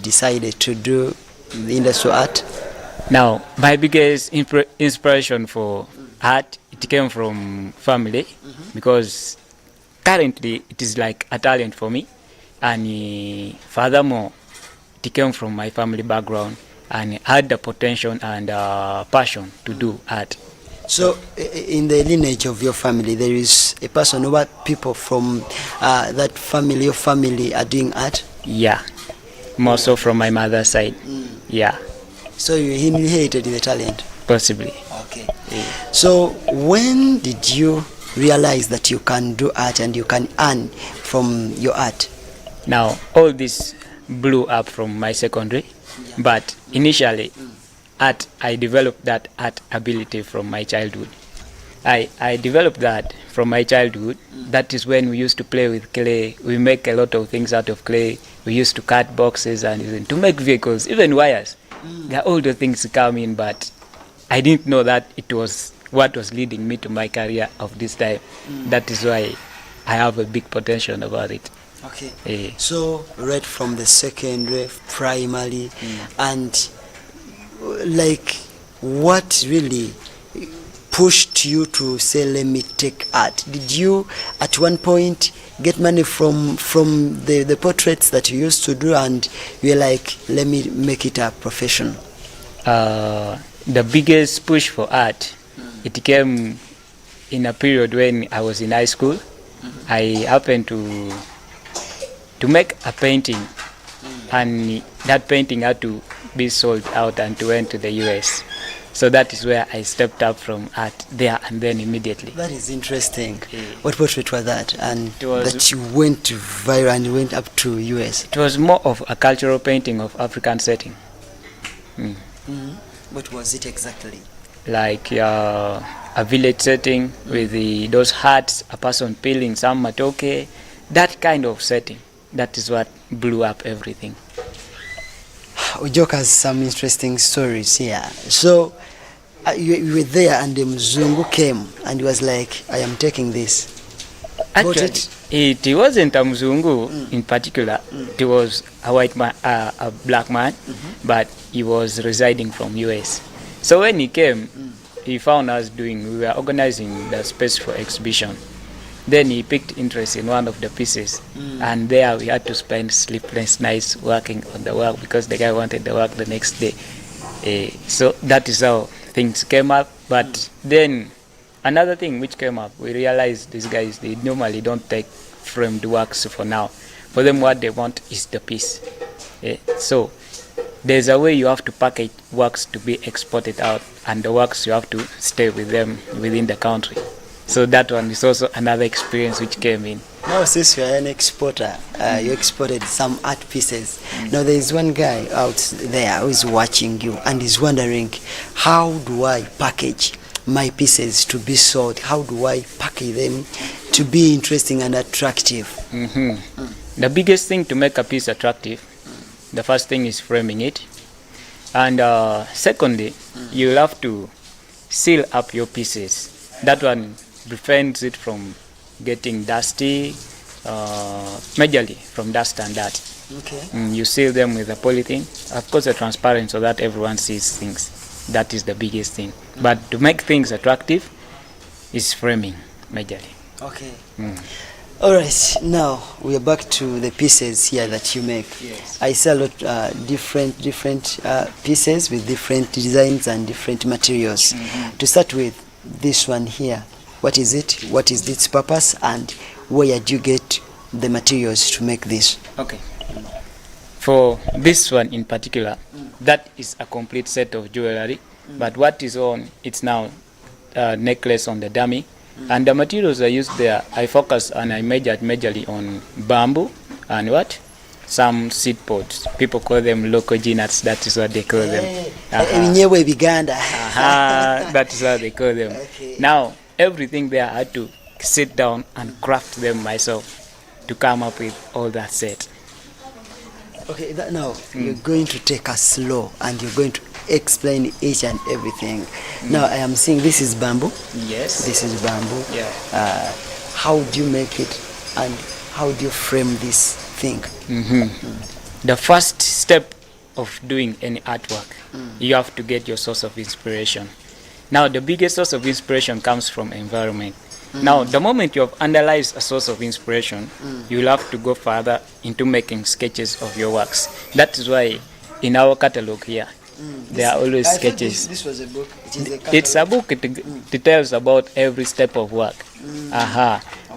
decided to do the industrial art? Now, my biggest inspiration for art, it came from family, because currently it is like a talent for me, and furthermore, it came from my family background, and had the potential and passion to do art. So, in the lineage of your family, there is a person or what people from that family, your family, are doing art? Yeah, more so from my mother's side. Yeah. So you inherited the talent? Possibly. Okay. So when did you realize that you can do art and you can earn from your art? Now, all this blew up from my secondary, but initially, art, I developed that art ability from my childhood. I developed that from my childhood. That is when we used to play with clay. We make a lot of things out of clay. We used to cut boxes and even to make vehicles, even wires. There are all the things come in, but I didn't know that it was what was leading me to my career of this time. That is why I have a big potential about it. Okay. So right from the secondary, primary, and like what really pushed you to say, let me take art? Did you at one point get money from the portraits that you used to do and you're like, let me make it a profession? The biggest push for art, it came in a period when I was in high school. I happened to make a painting, and that painting had to be sold out and to went to the US. So that is where I stepped up from art there and then immediately. That is interesting. What portrait was that? And was, that you went viral and went up to US? It was more of a cultural painting of African setting. What was it exactly? Like a village setting with those huts, a person peeling some matoke, that kind of setting. That is what blew up everything. OJOK has some interesting stories here. So you were there and the Mzungu came and he was like, I am taking this. Actually, it wasn't a Mzungu in particular. It was a white man, a black man, but he was residing from US. So when he came, he found us we were organizing the space for exhibition. Then he picked interest in one of the pieces, and there we had to spend sleepless nights working on the work because the guy wanted the work the next day. So that is how things came up. But then another thing which came up, we realized these guys, they normally don't take framed works for now. For them, what they want is the piece. So there's a way you have to package works to be exported out, and the works you have to stay with them within the country. So that one is also another experience which came in. Now, since you are an exporter, you exported some art pieces. Now, there is one guy out there who is watching you and is wondering, how do I package my pieces to be sold? How do I package them to be interesting and attractive? The biggest thing to make a piece attractive, the first thing is framing it. And secondly, you'll have to seal up your pieces. That one prevents it from getting dusty, majorly from dust and dirt. You seal them with a polythene, of course a transparent, so that everyone sees things. That is the biggest thing. But to make things attractive is framing, majorly. All right, now we are back to the pieces here that you make. I sell different pieces with different designs and different materials. To start with, this one here, what is it? What is its purpose? And where do you get the materials to make this? Okay. For this one in particular, that is a complete set of jewelry. But what is on, it's now a necklace on the dummy. And the materials I used there, I focus and I measured majorly on bamboo and what? Some seed pods. People call them local nuts. That is what they call them. That is what they call them. Now, everything there I had to sit down and craft them myself to come up with all that set. Okay, now you're going to take us slow and you're going to explain each and everything. Now I am seeing this is bamboo. Yes. This is bamboo. Yeah. How do you make it and how do you frame this thing? the first step of doing any artwork, you have to get your source of inspiration. Now, the biggest source of inspiration comes from environment. Now, the moment you have analyzed a source of inspiration, you'll have to go further into making sketches of your works. That is why in our catalog here, there are always sketches. This was a book. It's a book. It tells about every step of work.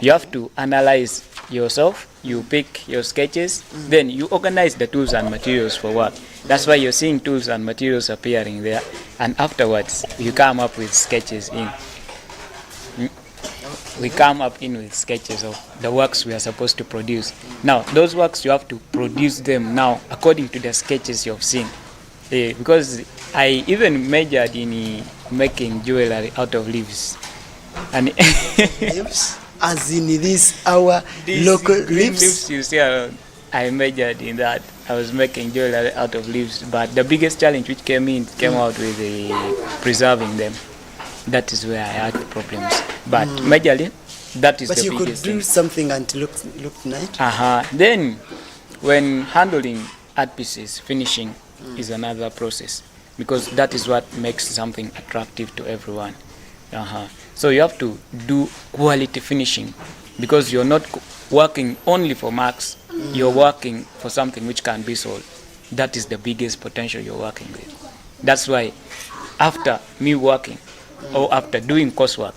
You have to analyze yourself. You pick your sketches. Then you organize the tools and materials for work. That's why you're seeing tools and materials appearing there. And afterwards, you come up with sketches in. We come up in with sketches of the works we are supposed to produce. Now, those works, you have to produce them now according to the sketches you've seen. Because I even majored in making jewelry out of leaves. And Leaves? As in these our local leaves? You see, I majored in that. I was making jewelry out of leaves. But the biggest challenge which came out with preserving them. That is where I had problems. But majorly, that is the biggest thing. But you could do something and look nice? Then, when handling art pieces, finishing is another process. Because that is what makes something attractive to everyone. So you have to do quality finishing. Because you're not working only for marks. You're working for something which can be sold. That is the biggest potential you're working with. That's why after me working, or after doing coursework,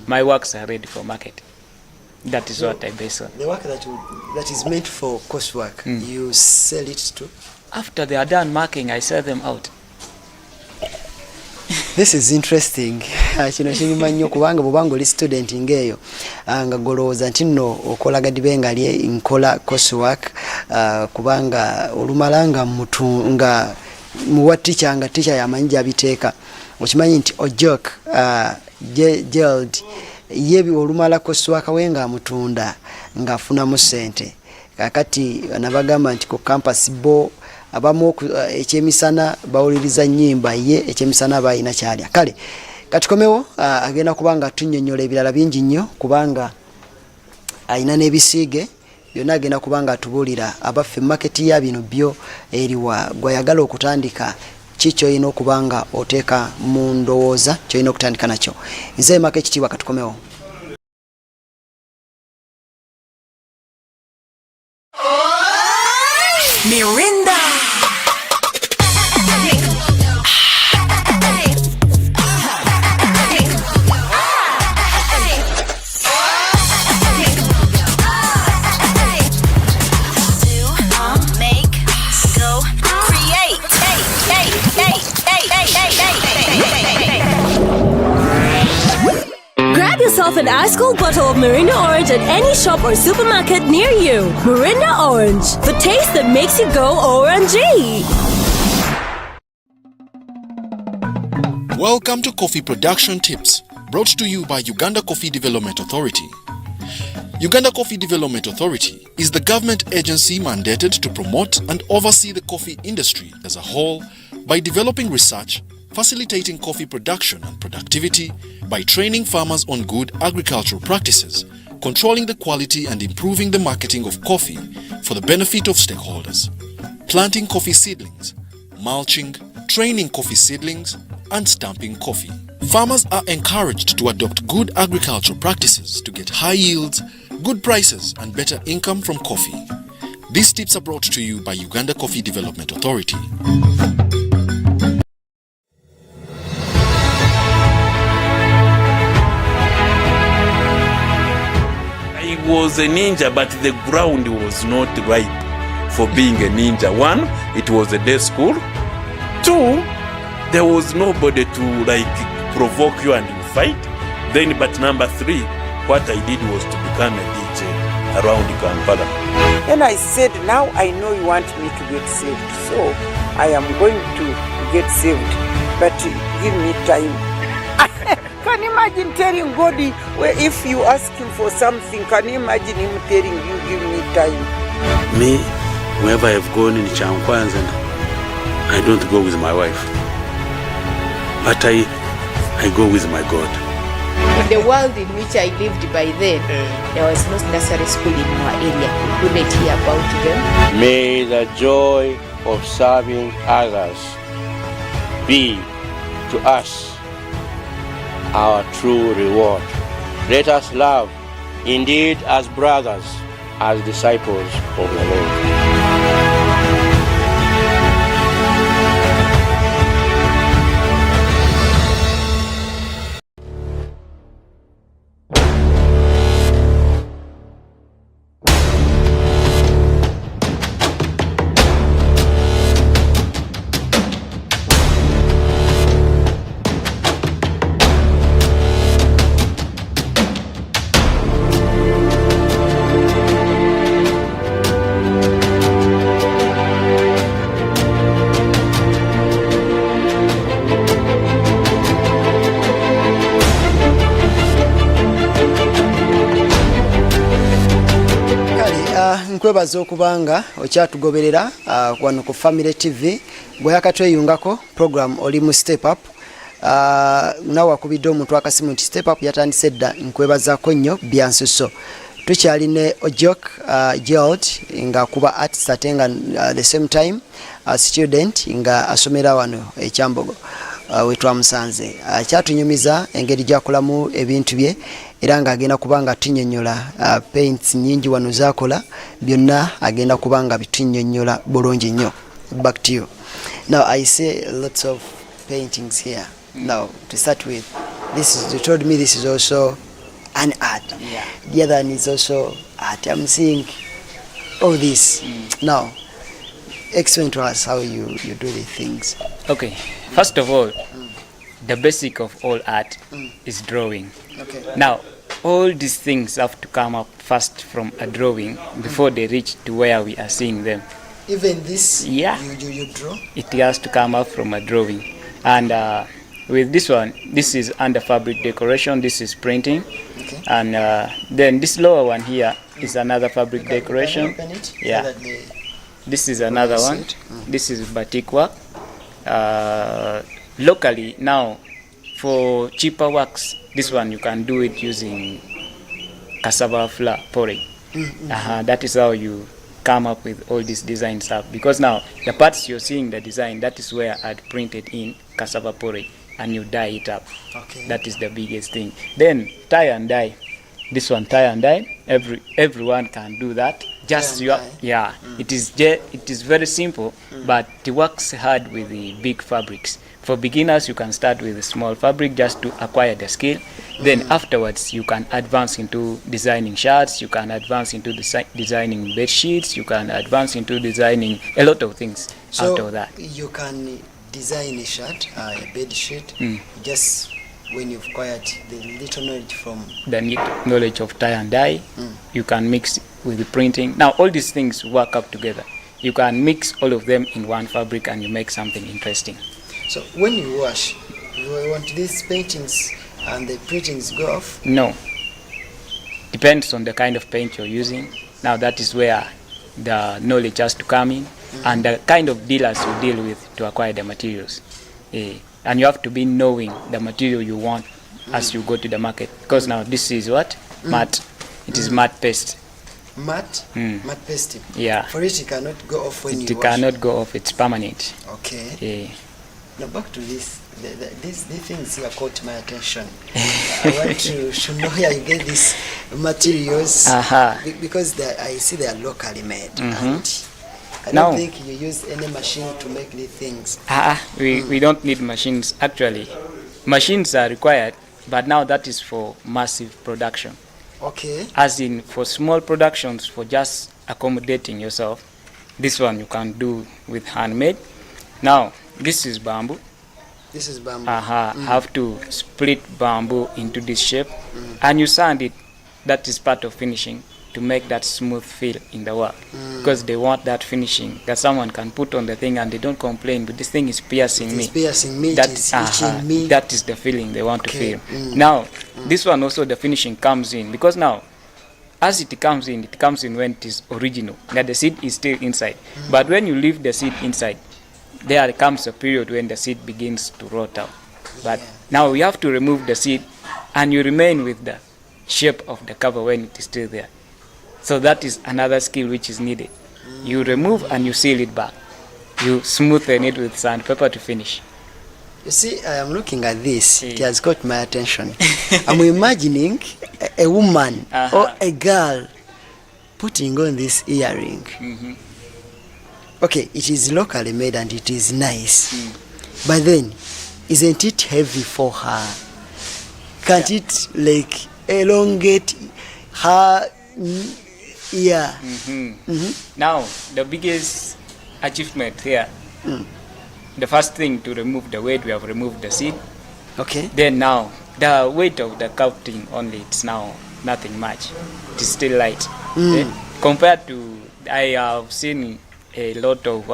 my works are ready for market. That is what I base on. The work that is meant for coursework, you sell it to? After they are done marking, I sell them out. This is interesting. Kino kirima nnyo kubanga bw'obanga oli student ng'eyo nga golowooza nti nno okola gadibe nga nkola coursework kubanga olumala nga muwa teacher nga teacher yamanyi gy'abiteeka. Okimanyi nti OJOK GERALD ye olumala coursework we nga amutunda ng'afunamu ssente. Kakati nabagamba nti ku campus bo abamu ekyemisana bawuliriza nnyimba ye ekyemisana bayina kyalya. Kale katikomewo agenda kubanga tunnyonnyola ebirala bingi nnyo kubanga ayina n'ebisiige byonna agenda kubanga atubuulira abaffe maketi ya bino byo eriwa gwayagala okutandika kicho ino kubanga oteeka mu ndowooza kyolina okutandika nakyo. Nze Maka Ekitiibwa katukomewo. Mirinda. Grab yourself an ice cold bottle of Mirinda Orange at any shop or supermarket near you. Mirinda Orange, the taste that makes you go ORNG. Welcome to Coffee Production Tips, brought to you by Uganda Coffee Development Authority. Uganda Coffee Development Authority is the government agency mandated to promote and oversee the coffee industry as a whole by developing research, facilitating coffee production and productivity, by training farmers on good agricultural practices, controlling the quality and improving the marketing of coffee for the benefit of stakeholders, planting coffee seedlings, mulching, training coffee seedlings, and stamping coffee. Farmers are encouraged to adopt good agricultural practices to get high yields, good prices, and better income from coffee. These tips are brought to you by Uganda Coffee Development Authority. I was a ninja, but the ground was not ripe for being a ninja. One, it was a day school. Two, there was nobody to provoke you and you fight. Then, but number three, what I did was to become a DJ around Kampala. Then I said, now I know you want me to get saved, so I am going to get saved, but give me time. Can you imagine telling God, if you ask him for something, can you imagine him telling you, give me time? Me, wherever I've gone in Chankwanza, I don't go with my wife, but I go with my God. In the world in which I lived by then, there was no nursery school in our area. We couldn't hear about them. May the joy of serving others be to us our true reward. Let us love indeed as brothers, as disciples of the Lord. Nkwebaza okubanga okyatugoberera wano ku Family TV bwe yakatweyungako program oli mu step up nawe wakubidde omuntu akasimu nti step up yatandise dda nkwebazaako nnyo byansuso tukyali ne OJOK GERALD nga kuba artist ate nga the same time student nga asomera wano ekyambogo wetwamusanze kyatunyumiza engeri gyakolamu ebintu bye era nga agenda kubanga tunyonyola paints nyingi wano zakola byonna agenda kubanga bitunyonyola bulungi nnyo. Back to you. Now I see lots of paintings here. Now to start with, this is, you told me this is also an art. Yeah. The other one is also art. I'm seeing all this. Now explain to us how you do the things. Okay, first of all, the basic of all art is drawing. Okay. Now, all these things have to come up first from a drawing before they reach to where we are seeing them. Even this, Yeah. you draw? It has to come up from a drawing. And with this one, this is under fabric decoration, this is printing. Okay. And then this lower one here is another fabric decoration. Can I open it? Yeah. So that they... This is another see one. it? This is batik work. Locally now, for cheaper works, this one you can do it using cassava flour porridge. That is how you come up with all this design stuff. Because now the parts you're seeing the design, that is where I'd printed in cassava porridge, and you dye it up. Okay. That is the biggest thing. Then tie and dye. This one tie and dye. Everyone can do that. Just Tie you and are, dye. yeah. It is very simple, but it works hard with the big fabrics. For beginners, you can start with a small fabric just to acquire the skill. Then afterwards, you can advance into designing shirts. You can advance into designing bed sheets. You can advance into designing a lot of things out of that. You can design a shirt, a bed sheet, just when you've acquired the little knowledge from... The knowledge of tie and dye, you can mix with the printing. Now, all these things work up together. You can mix all of them in one fabric and you make something interesting. So when you wash, you want these paintings and the printings go off? No. Depends on the kind of paint you're using. Now that is where the knowledge has to come in, and the kind of dealers you deal with to acquire the materials. And you have to be knowing the material you want as you go to the market. Because now this is what? Matte. It is matte paste. Matte? Matte paste? Yeah. For it cannot go off when you It wash? cannot go off, it's permanent. Okay. Now back to this. These things here caught my attention. I want to know where you get these materials, because I see they are locally made. And I don't think you use any machine to make these things. We don't need machines actually. Machines are required, but now that is for massive production. Okay. As in for small productions, for just accommodating yourself, this one you can do with handmade. Now this is bamboo. This is bamboo. Have to split bamboo into this shape, and you sand it. That is part of finishing, to make that smooth feel in the work, because they want that finishing that someone can put on the thing and they don't complain, but this thing is piercing me. It's piercing me. That, it is itching me. That is the feeling they want to feel. Now this one also the finishing comes in, because now as it comes in when it is original, that the seed is still inside. But when you leave the seed inside, there comes a period when the seed begins to rot out. But now we have to remove the seed and you remain with the shape of the cover when it is still there. So that is another skill which is needed. You remove and you seal it back. You smoothen it with sandpaper to finish. You see, I am looking at this. It has got my attention. I'm imagining a woman or a girl putting on this earring. Okay, it is locally made and it is nice. But then, isn't it heavy for her? Can't it like elongate her ear? Now, the biggest achievement here, the first thing to remove the weight, we have removed the seed. Okay. Then now, the weight of the coating only, it's now nothing much. It is still light. Compared to, I have seen a lot of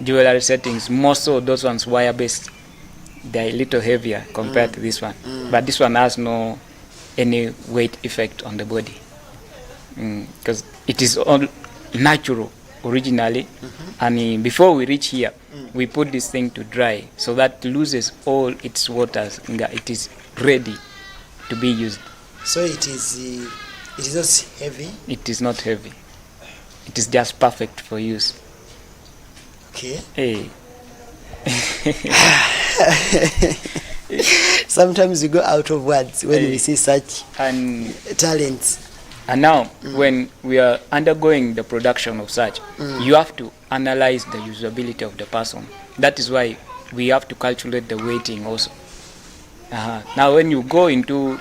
jewelry settings, most of those ones wire-based. They're a little heavier compared to this one. But this one has no any weight effect on the body. Because it is all natural originally. And before we reach here, we put this thing to dry so that it loses all its waters and it is ready to be used. So it is not heavy? It is not heavy. It is just perfect for use. Okay. Hey. Sometimes we go out of words when we see such talents. And now, when we are undergoing the production of such, you have to analyze the usability of the person. That is why we have to calculate the weighting also. Now, when you go into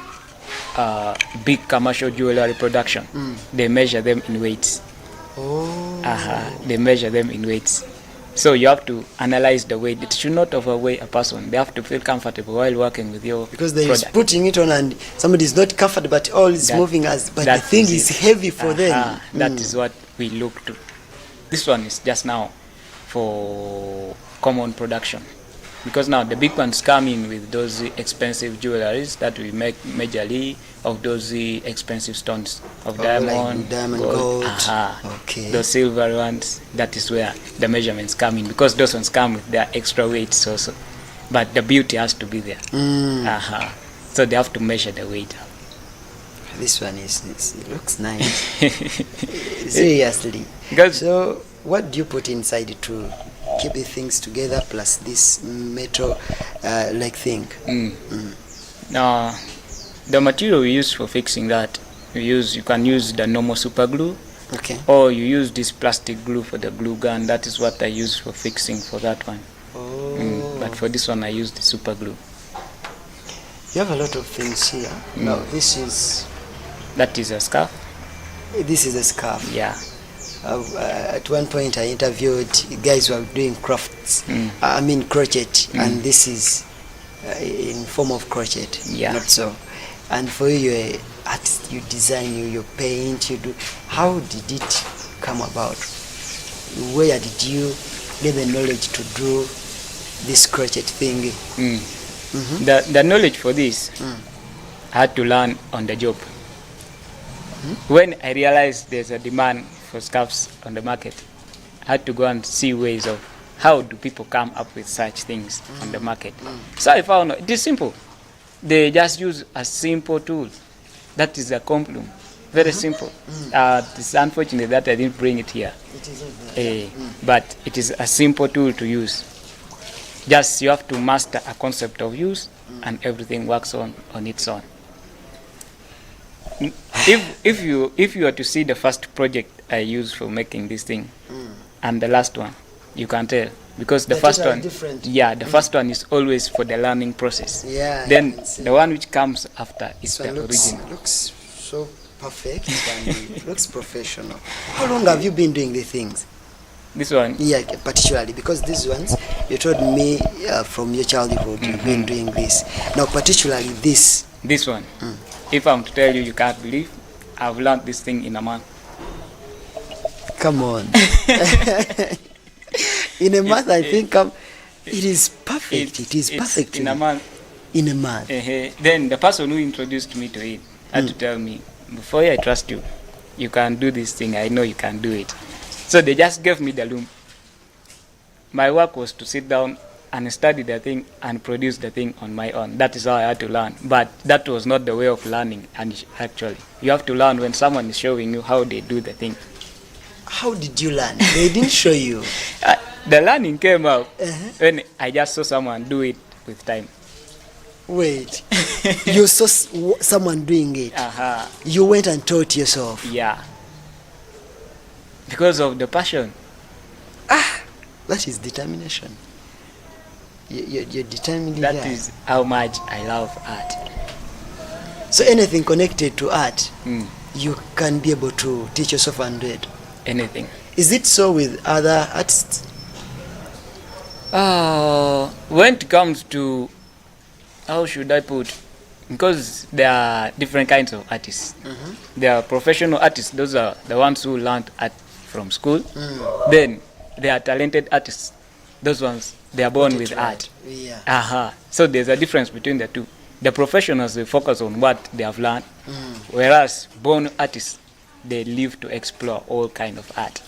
big commercial jewelry production, they measure them in weights. They measure them in weights. So you have to analyze the weight. It should not overweigh a person. They have to feel comfortable while working with your because they product. is putting it on and somebody is not comfortable, but all is moving as. But the thing is heavy for them. That is what we look to. This one is just now for common production, because now the big ones come in with those expensive jewelries that we make majorly of those expensive stones of diamond, gold. Okay. Those silver ones, that is where the measurements come in, because those ones come with their extra weights also. But the beauty has to be there. So they have to measure the weight. This one it looks nice. Seriously. So what do you put inside to keep the things together plus this metal like thing? Now, the material we use for fixing that, you can use the normal super glue, or you use this plastic glue for the glue gun. That is what I use for fixing for that one. But for this one I use the super glue. You have a lot of things here. Now that is a scarf. This is a scarf. Yeah. At one point I interviewed guys who are doing crafts, I mean crochet, and this is in form of crochet, not so. And for you, you're an artist, you design, you paint, you do. How did it come about? Where did you get the knowledge to do this crochet thing? The knowledge for this, I had to learn on the job. When I realized there's a demand for scarves on the market, I had to go and see ways of how do people come up with such things on the market. So I found it is simple. They just use a simple tool. That is a complum. Very simple. It's unfortunate that I didn't bring it here. But it is a simple tool to use. Just you have to master a concept of use and everything works on its own. If you are to see the first project I used for making this thing and the last one, you can tell, because the first one, the first one is always for the learning process. Then the one which comes after is the original. Looks so perfect and looks professional. How long have you been doing these things? This one? Yeah, particularly because these ones you told me from your childhood you've been doing this. Now particularly this one. If I'm to tell you, you can't believe, I've learned this thing in a month. Come on. In a month, I think it is perfect. It is perfect. In a month. In a month. Then the person who introduced me to it had to tell me, before I trust you, you can do this thing. I know you can do it. So they just gave me the loom. My work was to sit down and study the thing and produce the thing on my own. That is how I had to learn. But that was not the way of learning. And actually, you have to learn when someone is showing you how they do the thing. How did you learn? They didn't show you. The learning came out when I just saw someone do it with time. Wait, you saw someone doing it. You went and taught yourself. Yeah. Because of the passion. That is determination. You're determined. That is how much I love art. So anything connected to art, you can be able to teach yourself and do it. Anything. Is it so with other artists? When it comes to, how should I put, because there are different kinds of artists. There are professional artists. Those are the ones who learned art from school. Then there are talented artists. Those ones, they are born with art. Yeah. So there's a difference between the two. The professionals, they focus on what they have learned, whereas born artists, they live to explore all kind of art.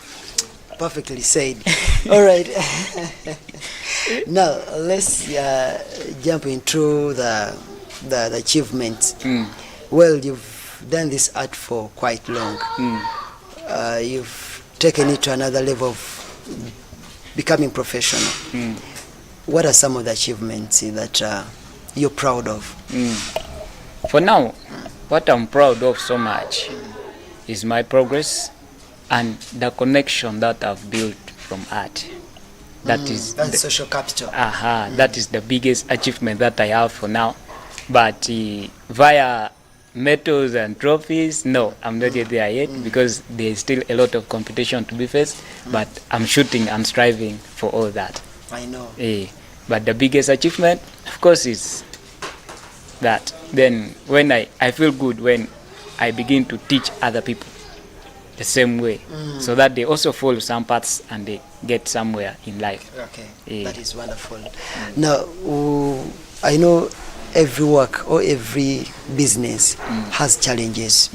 Perfectly said. All right. Now let's jump into the achievements. Well, you've done this art for quite long. You've taken it to another level of becoming professional. What are some of the achievements that you're proud of? For now, what I'm proud of so much is my progress and the connection that I've built from art. That's social capital. That is the biggest achievement that I have for now. But via medals and trophies, no, I'm not yet there yet, because there's still a lot of competition to be faced. But I'm shooting and striving for all that. I know. But the biggest achievement, of course, is that. Then when I feel good when I begin to teach other people the same way, so that they also follow some paths and they get somewhere in life. Okay, that is wonderful. Now, I know every work or every business has challenges.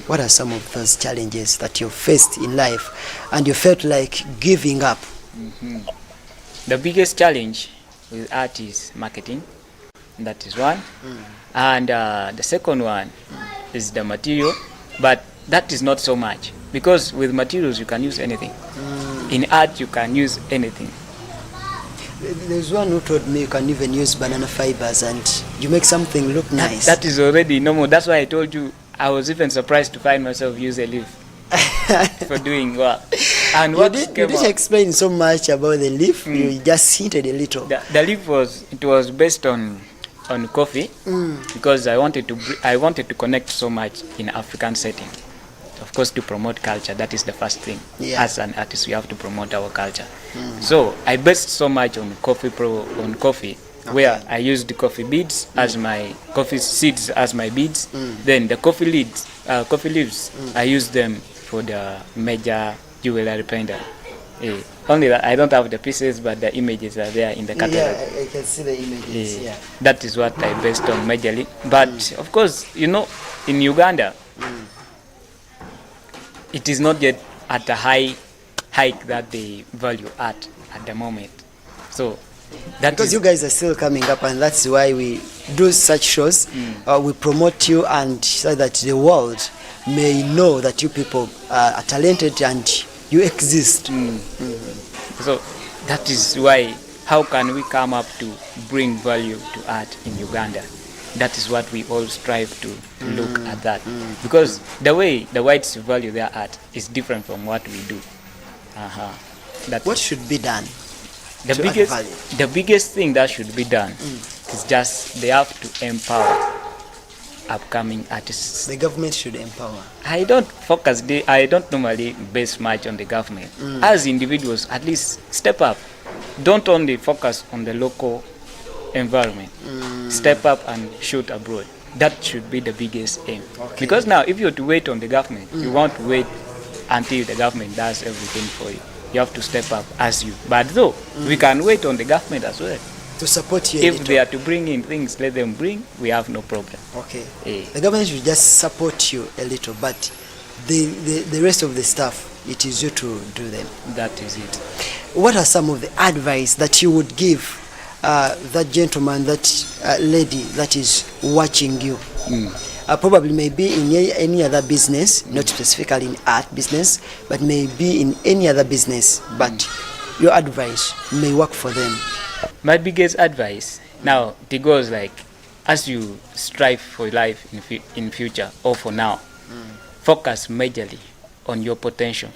What are some of those challenges that you've faced in life and you felt like giving up? The biggest challenge with art is marketing. That is one. And the second one is the material. But that is not so much, because with materials you can use anything. In art you can use anything. There's one who told me you can even use banana fibers and you make something look nice. That is already normal. That's why I told you I was even surprised to find myself use a leaf for doing work. And you didn't explain so much about the leaf. You just hinted a little. The leaf was based on coffee, because I wanted to connect so much in African setting. Of course, to promote culture, that is the first thing. As an artist, we have to promote our culture. So I based so much on coffee, where I used the coffee beads as my coffee seeds as my beads. Then the coffee leaves, I used them for the major jewelry pendant. Only that I don't have the pieces, but the images are there in the catalog. Yeah, I can see the images. That is what I based on majorly. But of course, in Uganda, it is not yet at a hike that they value art at the moment. So because you guys are still coming up, and that's why we do such shows. We promote you, and so that the world may know that you people are talented and you exist. So that is why, how can we come up to bring value to art in Uganda? That is what we all strive to look at that. Because the way the whites value their art is different from what we do. What should be done? The biggest thing that should be done is just they have to empower upcoming artists. The government should empower. I don't normally base much on the government. As individuals, at least step up. Don't only focus on the local environment. Step up and shoot abroad. That should be the biggest aim. Because now, if you're to wait on the government, you won't wait until the government does everything for you. You have to step up as you. But though, we can wait on the government as well. To support you. If they are to bring in things, let them bring. We have no problem. The government should just support you a little, but the rest of the stuff, it is you to do them. That is it. What are some of the advice that you would give that gentleman, that lady that is watching you, probably maybe in any other business, not specifically in art business, but maybe in any other business, but your advice may work for them? My biggest advice now, it goes like, as you strive for life in future or for now, focus majorly on your potential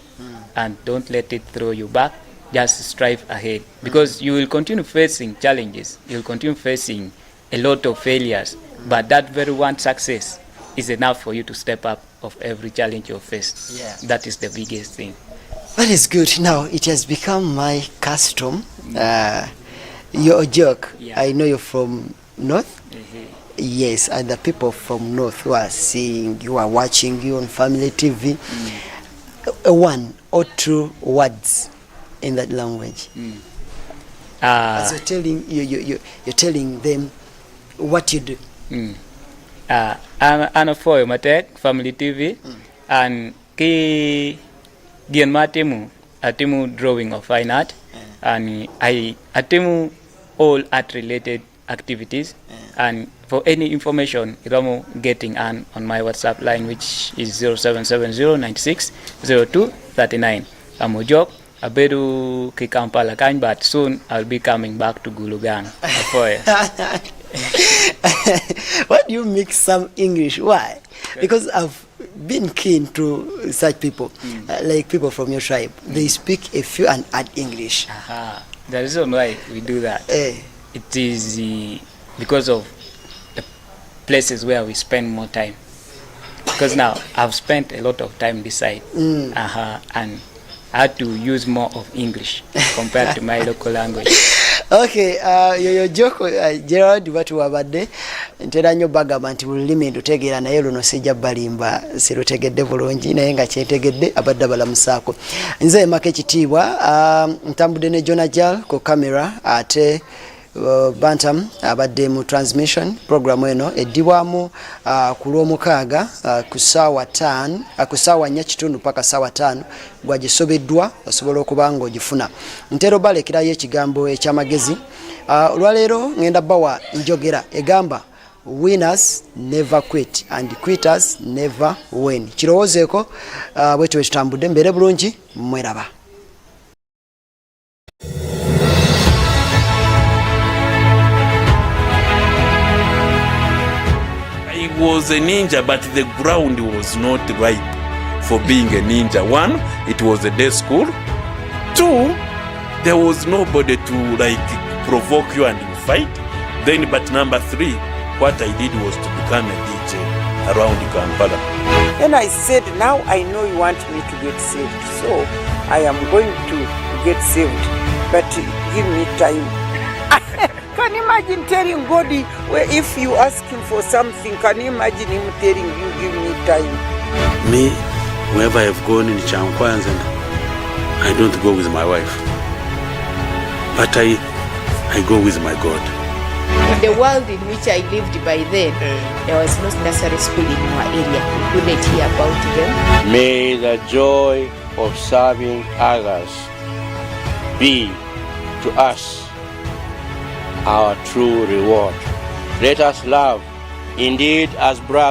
and don't let it throw you back. Just strive ahead, because you will continue facing challenges, you will continue facing a lot of failures, but that very one success is enough for you to step up of every challenge you face. Yeah. That is the biggest thing. That is good. Now it has become my custom. You're OJOK. Yeah. I know you're from North. Yes, and the people from North who are seeing you, are watching you on Family TV. One or two words in that language. As you're telling you're telling them what you do. Ano for matek Family TV and ki dian matemu atemu drawing of fine art and I atemu all art related activities and for any information Ramo getting on my WhatsApp line, which is 0770960239. I'm OJOK Abedu ki Kampala kind, but soon I'll be coming back to Gulugang. Why do you mix some English? Why? Because I've been keen to such people, like people from your tribe. They speak a few and add English. The reason why we do that, it is because of the places where we spend more time. Because now I've spent a lot of time this side, and I had to use more of English compared to my local language. Okay, yoyo Joko Gerald watu wabadde ntera nnyo bagamba nti bulimi ndutegeera naye luno sijja balimba sirutegedde bulungi naye nga kyetegedde abadde balamusaako. Nze Make Kitibwa, ntambudde ne Jonajal ku camera ate Bantam abadde mu transmission program eno eddibwamu ku Lwomukaaga ku ssaawa 5 ku ssaawa 4 paka ssaawa 5 gwagisobeddwa osobola okuba nga ogifuna. Ntero balekerayo ekigambo ekyamagezi. Olwaleero ngenda bawa njogera egamba winners never quit and quitters never win. Kirowoozeeko bwetyo bwe tutambudde, mbeere bulungi, mweraba. I was a ninja, but the ground was not ripe for being a ninja. One, it was a day school. Two, there was nobody to like provoke you and you fight. Then, but number three, what I did was to become a DJ around Kampala. And I said, now I know you want me to get saved, so I am going to get saved, but give me time. Can you imagine telling God, if you ask him for something, can you imagine him telling you, give me time? Me, wherever I've gone in Chankwanza, I don't go with my wife, but I go with my God. In the world in which I lived by then, there was no nursery school in our area. We couldn't hear about them. May the joy of serving others be to us our true reward. Let us love indeed as brothers.